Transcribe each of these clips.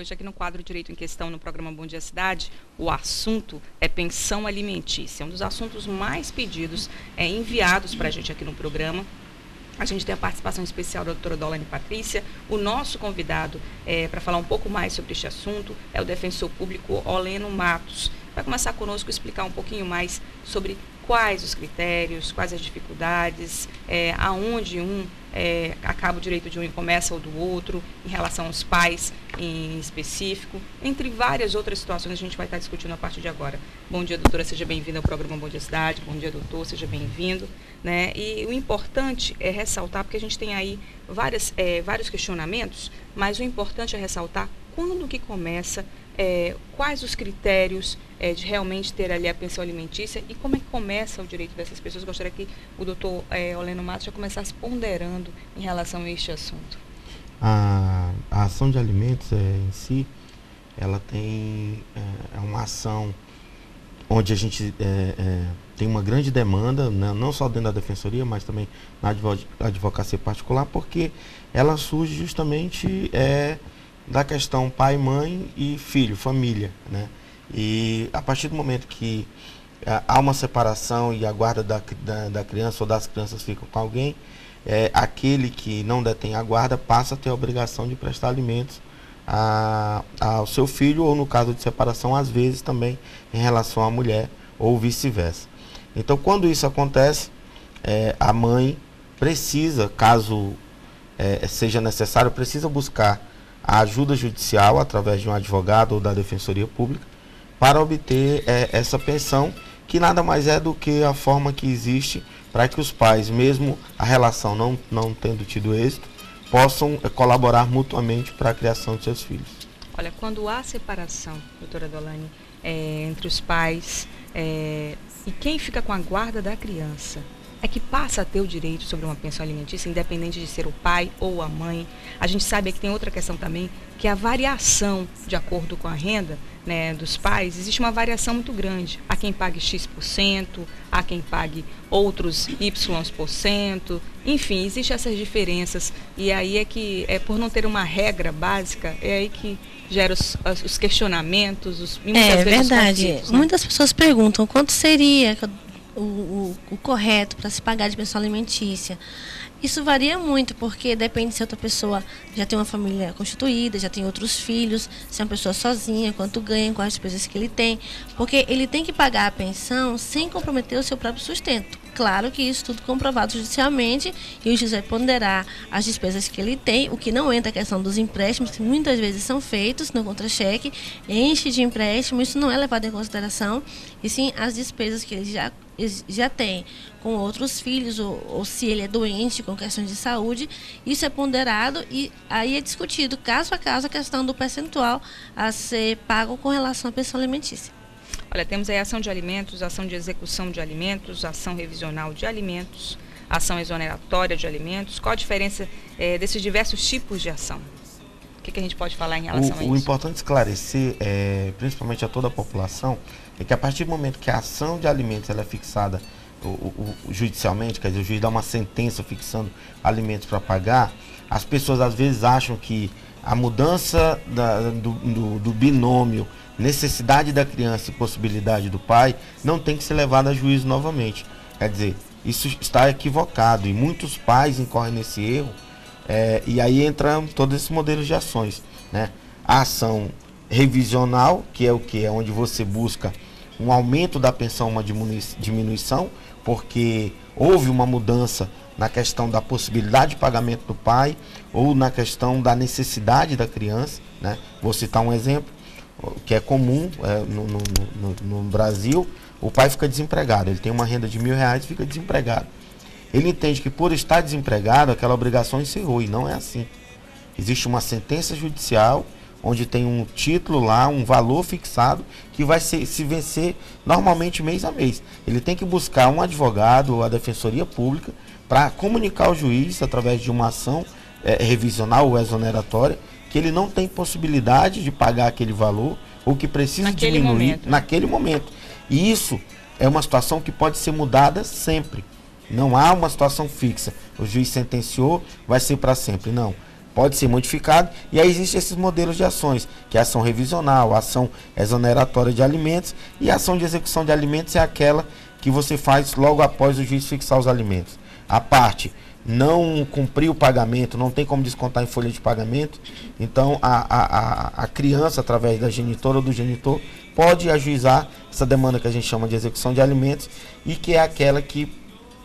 hoje aqui no quadro Direito em Questão, no programa Bom Dia Cidade, o assunto é pensão alimentícia, um dos assuntos mais pedidos, enviados para a gente aqui no programa. A gente tem a participação especial da doutora Dolane Patrícia. O nosso convidado para falar um pouco mais sobre este assunto é o defensor público Oleno Matos. Vai começar conosco a explicar um pouquinho mais sobre quais os critérios, quais as dificuldades, aonde acaba o direito de um e começa o do outro, em relação aos pais em específico, entre várias outras situações a gente vai estar discutindo a partir de agora. Bom dia, doutora, seja bem-vinda ao programa Bom Dia Cidade. Bom dia, doutor, seja bem-vindo. Né? E o importante é ressaltar, porque a gente tem aí vários questionamentos, mas o importante é ressaltar quando que começa, quais os critérios de realmente ter ali a pensão alimentícia e como é que começa o direito dessas pessoas. Gostaria que o doutor Oleno Matos já começasse ponderando em relação a este assunto. A ação de alimentos em si, ela tem uma ação onde a gente tem uma grande demanda, né, não só dentro da defensoria, mas também na advocacia particular, porque ela surge justamente da questão pai, mãe e filho, família, né? E a partir do momento que há uma separação e a guarda da criança ou das crianças fica com alguém, aquele que não detém a guarda passa a ter a obrigação de prestar alimentos ao seu filho, ou no caso de separação, às vezes também em relação à mulher, ou vice-versa. Então, quando isso acontece, a mãe precisa, caso seja necessário, precisa buscar a ajuda judicial através de um advogado ou da defensoria pública para obter essa pensão, que nada mais é do que a forma que existe para que os pais, mesmo a relação não tendo tido êxito, possam colaborar mutuamente para a criação de seus filhos. Olha, quando há separação, doutora Dolane, entre os pais e quem fica com a guarda da criança, é que passa a ter o direito sobre uma pensão alimentícia, independente de ser o pai ou a mãe. A gente sabe que tem outra questão também, que a variação de acordo com a renda, né, dos pais, existe uma variação muito grande. Há quem pague X%, há quem pague outros Y%, enfim, existem essas diferenças. E aí por não ter uma regra básica, é aí que gera os questionamentos, muitas vezes verdade. Os conflitos, né? Muitas pessoas perguntam quanto seria o correto para se pagar de pensão alimentícia. Isso varia muito, porque depende se outra pessoa já tem uma família constituída, já tem outros filhos, se é uma pessoa sozinha, quanto ganha, quais as despesas que ele tem. Porque ele tem que pagar a pensão sem comprometer o seu próprio sustento. Claro que isso tudo comprovado judicialmente, e o juiz vai ponderar as despesas que ele tem, o que não entra a questão dos empréstimos, que muitas vezes são feitos no contra-cheque, enche de empréstimo, isso não é levado em consideração, e sim as despesas que ele já tem com outros filhos, ou se ele é doente com questões de saúde, isso é ponderado e aí é discutido caso a caso a questão do percentual a ser pago com relação à pensão alimentícia. Olha, temos aí ação de alimentos, ação de execução de alimentos, ação revisional de alimentos, ação exoneratória de alimentos. Qual a diferença desses diversos tipos de ação? O que a gente pode falar em relação a isso? O importante esclarecer, principalmente a toda a população, é que a partir do momento que a ação de alimentos ela é fixada judicialmente, quer dizer, o juiz dá uma sentença fixando alimentos para pagar, as pessoas às vezes acham que a mudança do binômio necessidade da criança e possibilidade do pai não tem que ser levada a juízo novamente. Quer dizer, isso está equivocado e muitos pais incorrem nesse erro, e aí entram todos esses modelos de ações, né? A ação revisional, que é o que? É onde você busca um aumento da pensão, uma diminuição, porque houve uma mudança na questão da possibilidade de pagamento do pai ou na questão da necessidade da criança, né? Vou citar um exemplo que é comum no Brasil. O pai fica desempregado, ele tem uma renda de R$1.000 e fica desempregado. Ele entende que por estar desempregado aquela obrigação encerrou, e não é assim. Existe uma sentença judicial onde tem um título lá, um valor fixado que vai se vencer normalmente mês a mês. Ele tem que buscar um advogado ou a defensoria pública para comunicar ao juiz através de uma ação revisional ou exoneratória que ele não tem possibilidade de pagar aquele valor ou que precisa diminuir naquele momento. E isso é uma situação que pode ser mudada sempre. Não há uma situação fixa. O juiz sentenciou, vai ser para sempre. Não. pode ser modificado, e aí existem esses modelos de ações, que é a ação revisional, a ação exoneratória de alimentos, e a ação de execução de alimentos é aquela que você faz logo após o juiz fixar os alimentos. A parte não cumprir o pagamento, não tem como descontar em folha de pagamento, então a criança, através da genitora ou do genitor, pode ajuizar essa demanda que a gente chama de execução de alimentos, e que é aquela que,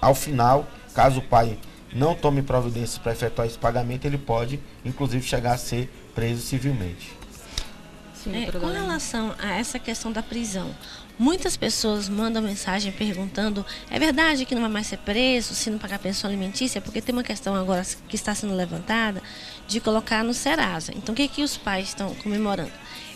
ao final, caso o pai não tome providências para efetuar esse pagamento, ele pode, inclusive, chegar a ser preso civilmente. Com relação a essa questão da prisão, muitas pessoas mandam mensagem perguntando: é verdade que não vai mais ser preso se não pagar pensão alimentícia? Porque tem uma questão agora que está sendo levantada de colocar no Serasa. Então, o que os pais estão comemorando?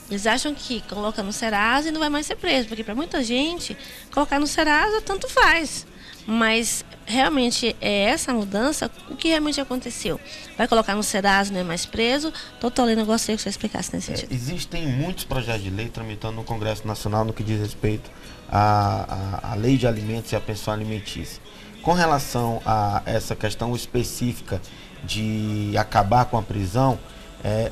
Eles acham que coloca no Serasa e não vai mais ser preso, porque para muita gente, colocar no Serasa tanto faz. Mas realmente é essa mudança, o que realmente aconteceu? Vai colocar no Serasa, não é mais preso? Doutor Leno, eu gostaria que você explicasse nesse sentido. Existem muitos projetos de lei tramitando no Congresso Nacional no que diz respeito à lei de alimentos e à pensão alimentícia. Com relação a essa questão específica de acabar com a prisão,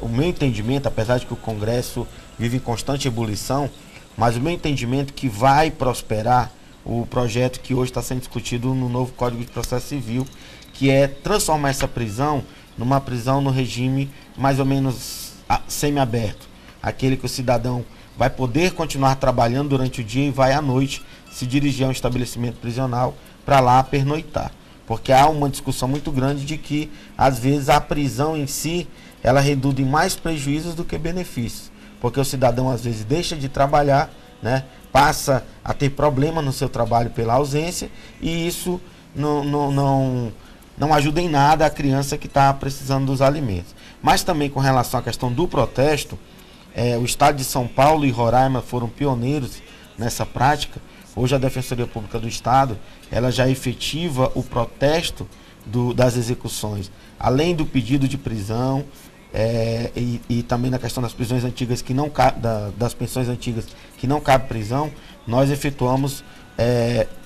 o meu entendimento, apesar de que o Congresso vive em constante ebulição, mas o meu entendimento é que vai prosperar o projeto que hoje está sendo discutido no novo Código de Processo Civil, que é transformar essa prisão numa prisão no regime mais ou menos semiaberto. Aquele que o cidadão vai poder continuar trabalhando durante o dia e vai à noite se dirigir a um estabelecimento prisional para lá pernoitar. Porque há uma discussão muito grande de que, às vezes, a prisão em si, ela reduz em mais prejuízos do que benefícios. Porque o cidadão, às vezes, deixa de trabalhar, né? Passa a ter problema no seu trabalho pela ausência, e isso não ajuda em nada a criança que está precisando dos alimentos. Mas também com relação à questão do protesto, o Estado de São Paulo e Roraima foram pioneiros nessa prática. Hoje a Defensoria Pública do Estado, ela já efetiva o protesto das execuções, além do pedido de prisão, e também na questão das prisões antigas que não das pensões antigas que não cabe prisão. Nós efetuamos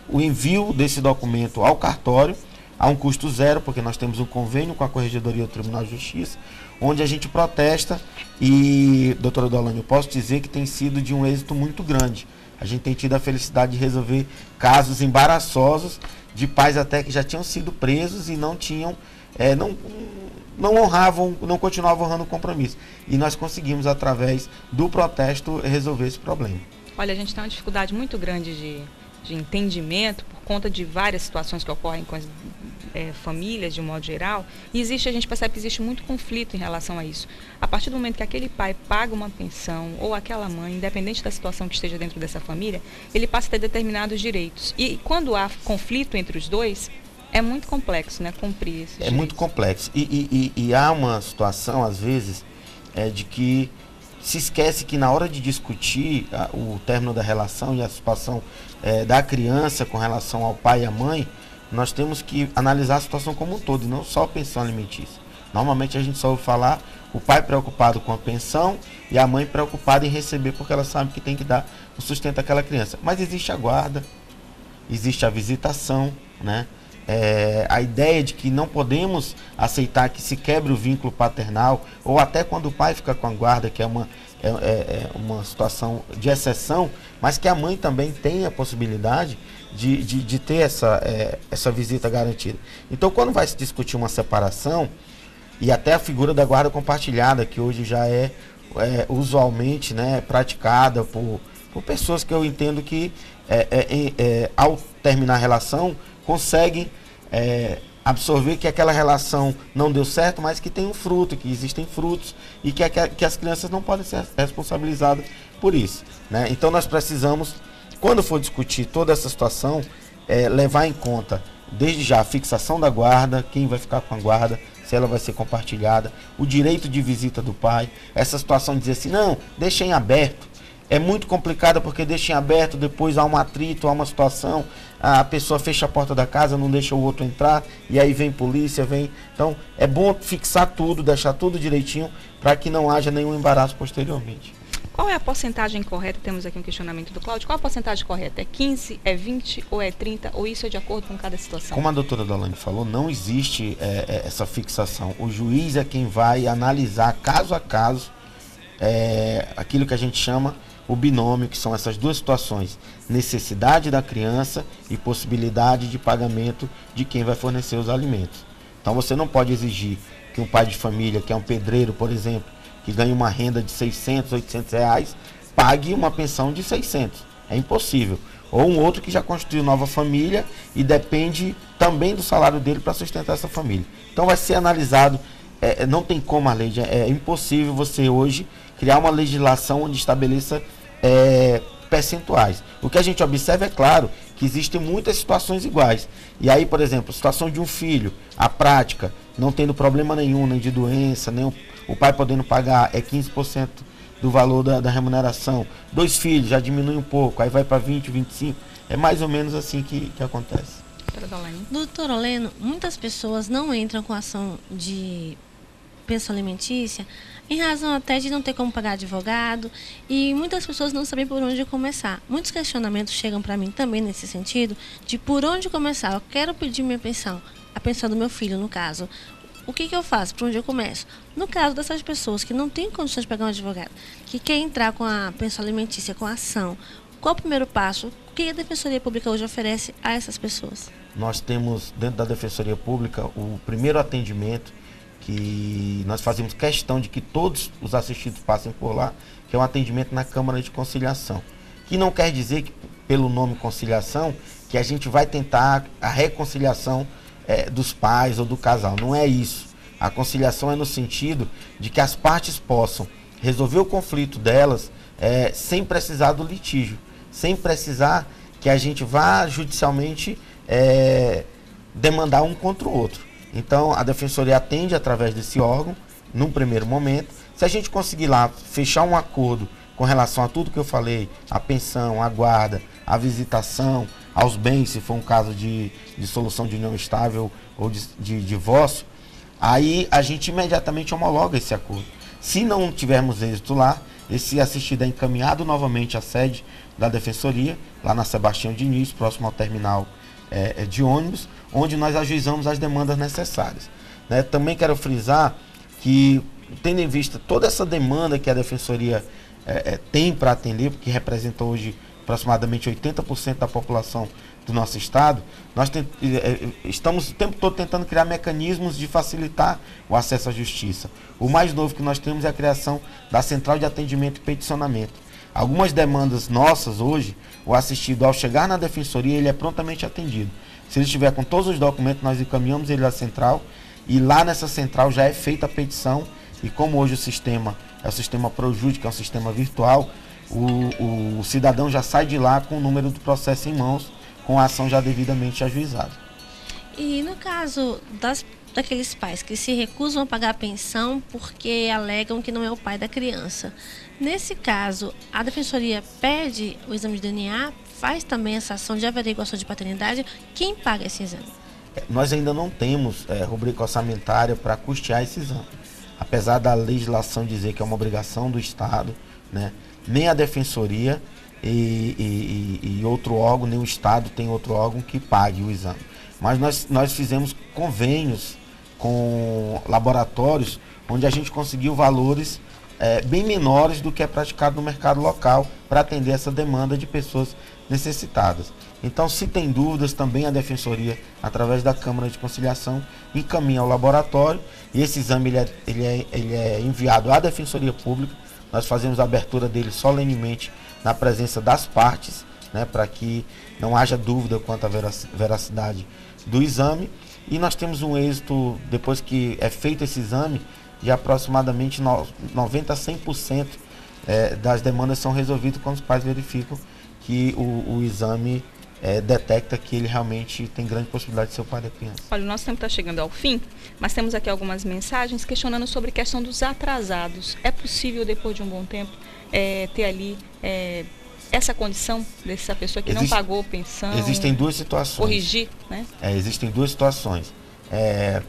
o envio desse documento ao cartório a um custo zero, porque nós temos um convênio com a Corregedoria do Tribunal de Justiça, onde a gente protesta, e, doutora Deolane, eu posso dizer que tem sido de um êxito muito grande. A gente tem tido a felicidade de resolver casos embaraçosos de pais até que já tinham sido presos e não tinham, não honravam, não continuavam honrando o compromisso. E nós conseguimos, através do protesto, resolver esse problema. Olha, a gente tem uma dificuldade muito grande de entendimento por conta de várias situações que ocorrem com as famílias, de um modo geral, e a gente percebe que existe muito conflito em relação a isso. A partir do momento que aquele pai paga uma pensão, ou aquela mãe, independente da situação que esteja dentro dessa família, ele passa a ter determinados direitos. E quando há conflito entre os dois, é muito complexo, né, cumprir esses direitos. Muito complexo. E há uma situação, às vezes, de que se esquece que na hora de discutir o término da relação e a situação da criança com relação ao pai e à mãe, nós temos que analisar a situação como um todo, e não só a pensão alimentícia. Normalmente a gente só ouve falar o pai preocupado com a pensão e a mãe preocupada em receber, porque ela sabe que tem que dar o sustento àquela criança. Mas existe a guarda, existe a visitação, né? A ideia de que não podemos aceitar que se quebre o vínculo paternal, ou até quando o pai fica com a guarda, que é uma situação de exceção, mas que a mãe também tem a possibilidade de ter essa visita garantida. Então, quando vai se discutir uma separação, e até a figura da guarda compartilhada, que hoje já é usualmente, né, praticada por pessoas que eu entendo que ao terminar a relação conseguem absorver que aquela relação não deu certo, mas que tem um fruto, que existem frutos, e que as crianças não podem ser responsabilizadas por isso, né? Então nós precisamos, quando for discutir toda essa situação, levar em conta desde já a fixação da guarda, quem vai ficar com a guarda, se ela vai ser compartilhada, o direito de visita do pai, essa situação de dizer assim, não, deixa em aberto. É muito complicado porque deixa em aberto, depois há um atrito, há uma situação, a pessoa fecha a porta da casa, não deixa o outro entrar, e aí vem polícia, Então, é bom fixar tudo, deixar tudo direitinho, para que não haja nenhum embaraço posteriormente. Qual é a porcentagem correta? Temos aqui um questionamento do Cláudio. Qual a porcentagem correta? É 15, é 20 ou é 30? Ou isso é de acordo com cada situação? Como a doutora Dolane falou, não existe essa fixação. O juiz é quem vai analisar caso a caso aquilo que a gente chama o binômio, que são essas duas situações: necessidade da criança e possibilidade de pagamento de quem vai fornecer os alimentos. Então você não pode exigir que um pai de família, que é um pedreiro, por exemplo, que ganha uma renda de 600, 800 reais, pague uma pensão de 600. É impossível. Ou um outro que já constituiu nova família e depende também do salário dele para sustentar essa família. Então vai ser analisado, não tem como a lei, é impossível você hoje criar uma legislação onde estabeleça percentuais. O que a gente observa é claro que existem muitas situações iguais. E aí, por exemplo, situação de um filho, a prática, não tendo problema nenhum, nem de doença, nem o pai podendo pagar 15% do valor da remuneração. 2 filhos, já diminui um pouco, aí vai para 20, 25. É mais ou menos assim que acontece. Doutor Oleno, muitas pessoas não entram com ação de pensão alimentícia em razão até de não ter como pagar advogado, e muitas pessoas não sabem por onde começar. Muitos questionamentos chegam para mim também nesse sentido, de por onde começar. Eu quero pedir minha pensão, a pensão do meu filho no caso. O que eu faço? Por onde eu começo? No caso dessas pessoas que não têm condições de pagar um advogado, que quer entrar com a pensão alimentícia, com a ação, qual o primeiro passo? O que a Defensoria Pública hoje oferece a essas pessoas? Nós temos dentro da Defensoria Pública o primeiro atendimento, que nós fazemos questão de que todos os assistidos passem por lá, que é um atendimento na Câmara de Conciliação. Que não quer dizer que, pelo nome conciliação, que a gente vai tentar a reconciliação dos pais ou do casal. Não é isso. A conciliação é no sentido de que as partes possam resolver o conflito delas sem precisar do litígio, sem precisar que a gente vá judicialmente demandar um contra o outro. Então, a Defensoria atende através desse órgão, num primeiro momento. Se a gente conseguir lá fechar um acordo com relação a tudo que eu falei, a pensão, a guarda, a visitação, aos bens, se for um caso de dissolução de união estável ou de divórcio, aí a gente imediatamente homologa esse acordo. Se não tivermos êxito lá, esse assistido é encaminhado novamente à sede da Defensoria, lá na Sebastião Diniz, próximo ao terminal de ônibus, onde nós ajuizamos as demandas necessárias. Também quero frisar que, tendo em vista toda essa demanda que a Defensoria tem para atender, porque representa hoje aproximadamente 80% da população do nosso estado, nós estamos o tempo todo tentando criar mecanismos de facilitar o acesso à justiça. O mais novo que nós temos é a criação da Central de Atendimento e Peticionamento. Algumas demandas nossas hoje, o assistido, ao chegar na Defensoria, ele é prontamente atendido. Se ele estiver com todos os documentos, nós encaminhamos ele à central, e lá nessa central já é feita a petição, e como hoje o sistema é o sistema Projude, que é um sistema virtual, o cidadão já sai de lá com o número do processo em mãos, com a ação já devidamente ajuizada. E no caso daqueles pais que se recusam a pagar a pensão porque alegam que não é o pai da criança, nesse caso, a Defensoria pede o exame de DNA, faz também essa ação de averiguação de paternidade. Quem paga esse exame? Nós ainda não temos rubrica orçamentária para custear esse exame. Apesar da legislação dizer que é uma obrigação do Estado, nem a Defensoria e outro órgão, nem o Estado tem outro órgão que pague o exame. Mas nós fizemos convênios com laboratórios onde a gente conseguiu valores bem menores do que é praticado no mercado local para atender essa demanda de pessoas necessitadas. Então, se tem dúvidas, também a Defensoria, através da Câmara de Conciliação, encaminha ao laboratório, e esse exame ele é enviado à Defensoria Pública. Nós fazemos a abertura dele solenemente na presença das partes, para que não haja dúvida quanto à veracidade do exame, e nós temos um êxito, depois que é feito esse exame, de aproximadamente 90% a 100% das demandas são resolvidas quando os pais verificam que o exame detecta que ele realmente tem grande possibilidade de ser o pai da criança. Olha, o nosso tempo está chegando ao fim, mas temos aqui algumas mensagens questionando sobre a questão dos atrasados. É possível, depois de um bom tempo, ter ali essa condição dessa pessoa que não pagou pensão? Existem duas situações. Corrigir, né? Existem duas situações.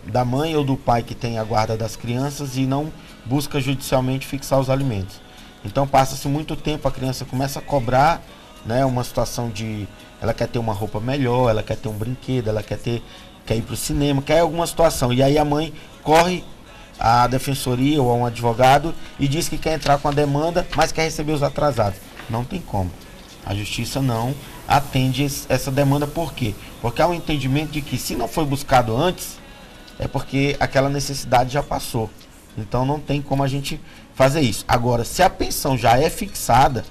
Da mãe ou do pai que tem a guarda das crianças e não busca judicialmente fixar os alimentos. Então passa-se muito tempo, a criança começa a cobrar, né, uma situação de... Ela quer ter uma roupa melhor, ela quer ter um brinquedo, ela quer ir para o cinema, quer alguma situação. E aí a mãe corre à defensoria ou a um advogado e diz que quer entrar com a demanda, mas quer receber os atrasados. Não tem como. A justiça não atende essa demanda. Por quê? Porque há um entendimento de que se não foi buscado antes, é porque aquela necessidade já passou. Então não tem como a gente fazer isso. Agora, se a pensão já é fixada,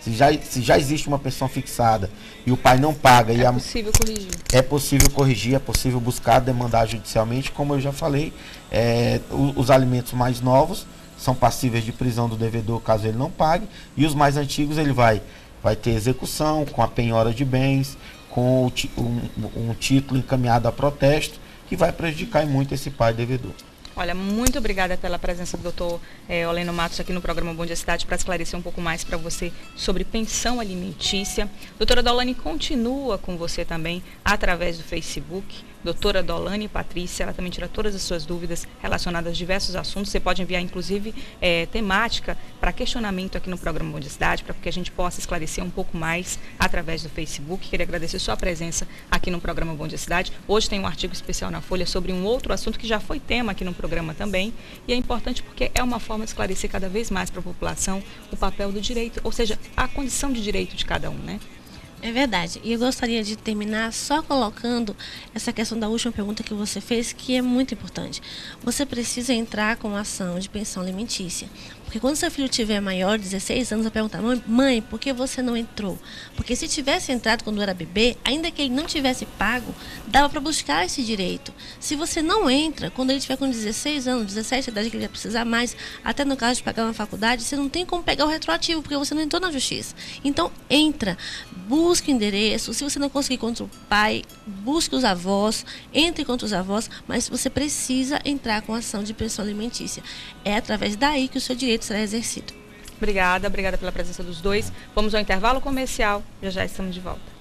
se já existe uma pensão fixada e o pai não paga... É possível corrigir. É possível corrigir, é possível buscar, demandar judicialmente. Como eu já falei, os alimentos mais novos são passíveis de prisão do devedor caso ele não pague. E os mais antigos ele vai ter execução com a penhora de bens, com um título encaminhado a protesto, que vai prejudicar muito esse pai devedor. Olha, muito obrigada pela presença do doutor Oleno Matos aqui no programa Bom Dia Cidade para esclarecer um pouco mais para você sobre pensão alimentícia. Doutora Dolane continua com você também através do Facebook. Doutora Dolane Patrícia, ela também tira todas as suas dúvidas relacionadas a diversos assuntos. Você pode enviar, inclusive, temática para questionamento aqui no programa Bom Dia Cidade, para que a gente possa esclarecer um pouco mais através do Facebook. Queria agradecer sua presença aqui no programa Bom Dia Cidade. Hoje tem um artigo especial na Folha sobre um outro assunto que já foi tema aqui no programa também. E é importante porque é uma forma de esclarecer cada vez mais para a população o papel do direito, ou seja, a condição de direito de cada um, né? É verdade. E eu gostaria de terminar só colocando essa questão da última pergunta que você fez, que é muito importante. Você precisa entrar com ação de pensão alimentícia. Porque quando seu filho tiver maior, 16 anos, vai perguntar: mãe, por que você não entrou? Porque se tivesse entrado quando era bebê, ainda que ele não tivesse pago, dava para buscar esse direito. Se você não entra, quando ele tiver com 16 anos, 17, a idade que ele vai precisar mais, até no caso de pagar uma faculdade, você não tem como pegar o retroativo, porque você não entrou na justiça. Então, entra, busque o endereço. Se você não conseguir contra o pai, busque os avós, entre contra os avós, mas você precisa entrar com ação de pensão alimentícia. É através daí que o seu direito será exercido. Obrigada pela presença dos dois. Vamos ao intervalo comercial, já estamos de volta.